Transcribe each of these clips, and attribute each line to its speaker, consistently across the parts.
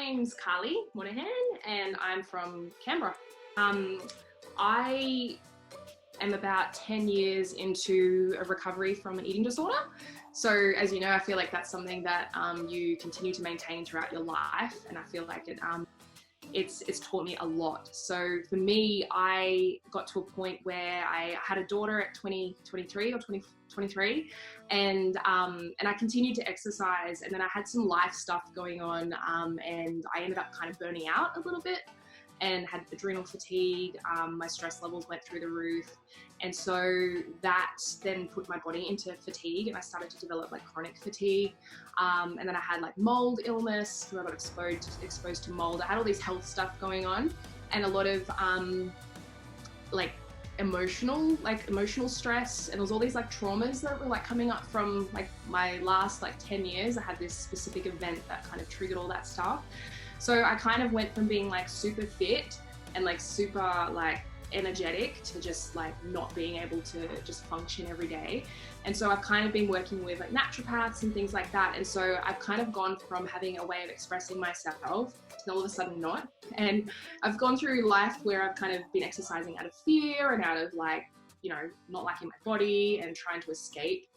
Speaker 1: name's Carly Monahan and I'm from Canberra. I am about 10 years into a recovery from an eating disorder. So as you know, I feel like that's something that you continue to maintain throughout your life, and I feel like it's taught me a lot. So for me, I got to a point where I had a daughter at 23, and I continued to exercise, and then I had some life stuff going on, and I ended up kind of burning out a little bit and had adrenal fatigue. My stress levels went through the roof, and so that then put my body into fatigue, and I started to develop like chronic fatigue, and then I had like mold illness because I got exposed to mold. I had all these health stuff going on, and a lot of like emotional stress, and there was all these like traumas that were like coming up from like my last like 10 years. I had this specific event that kind of triggered all that stuff. So I kind of went from being like super fit and like super like energetic to just like not being able to just function every day. And so I've kind of been working with like naturopaths and things like that. And so I've kind of gone from having a way of expressing myself to all of a sudden not. And I've gone through life where I've kind of been exercising out of fear and out of like, you know, not liking my body and trying to escape.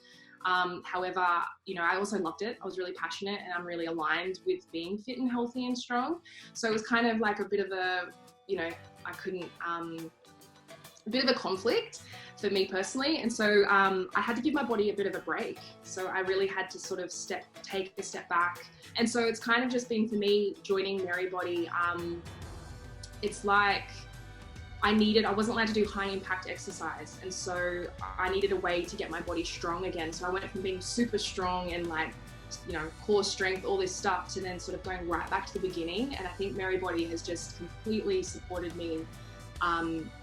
Speaker 1: However, you know, I also loved it. I was really passionate, and I'm really aligned with being fit and healthy and strong. So it was kind of like a bit of a, you know, a bit of a conflict for me personally. And so I had to give my body a bit of a break. So I really had to sort of take a step back. And so it's kind of just been for me joining MerryBody. It's like I wasn't allowed to do high impact exercise. And so I needed a way to get my body strong again. So I went from being super strong and like, you know, core strength, all this stuff, to then sort of going right back to the beginning. And I think MerryBody has just completely supported me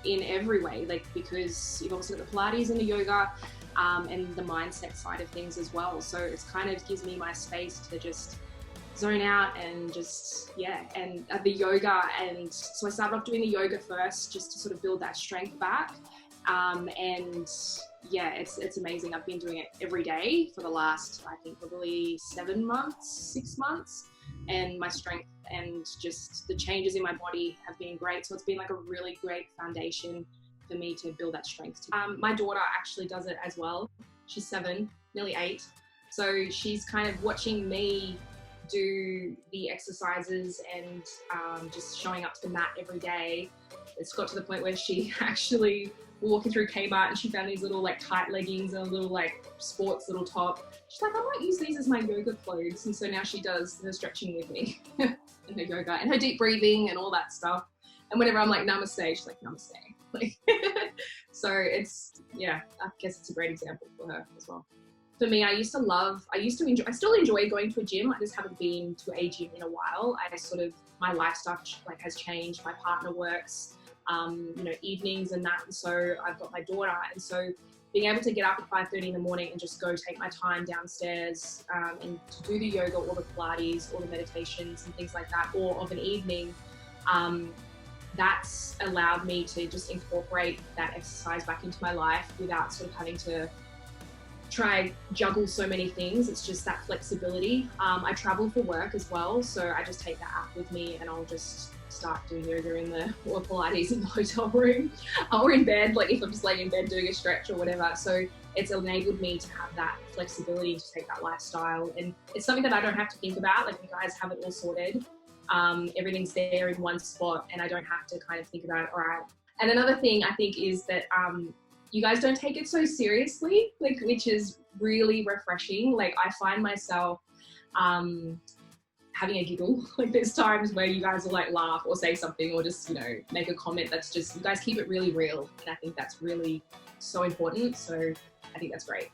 Speaker 1: in every way, like, because you've also got the Pilates and the yoga, and the mindset side of things as well. So it's kind of gives me my space to just zone out and just, yeah, and the yoga. And so I started off doing the yoga first just to sort of build that strength back. And yeah, it's amazing. I've been doing it every day for the last, I think probably 6 months. And my strength and just the changes in my body have been great. So it's been like a really great foundation for me to build that strength. My daughter actually does it as well. She's 7, nearly 8. So she's kind of watching me do the exercises and just showing up to the mat every day. It's got to the point where she actually walking through Kmart and she found these little like tight leggings and a little like sports little top. She's like, I might use these as my yoga clothes. And so now she does her stretching with me and her yoga and her deep breathing and all that stuff. And whenever I'm like, namaste, she's like, namaste. Like, so it's, yeah, I guess it's a great example for her as well. For me, I still enjoy going to a gym. I just haven't been to a gym in a while. My lifestyle like has changed. My partner works, you know, evenings and that. And so I've got my daughter. And so being able to get up at 5:30 in the morning and just go take my time downstairs and to do the yoga or the Pilates or the meditations and things like that, or of an evening, that's allowed me to just incorporate that exercise back into my life without sort of having to try juggle so many things. It's just that flexibility. I travel for work as well, so I just take that app with me and I'll just start doing yoga or Pilates in the hotel room or in bed, like if I'm just laying in bed doing a stretch or whatever. So it's enabled me to have that flexibility to take that lifestyle, and it's something that I don't have to think about. Like, you guys have it all sorted. Everything's there in one spot and I don't have to kind of think about it. All right. And another thing I think is that you guys don't take it so seriously, like, which is really refreshing. Like, I find myself having a giggle. Like, there's times where you guys will like laugh or say something or just, you know, make a comment that's just, you guys keep it really real. And I think that's really so important. So I think that's great.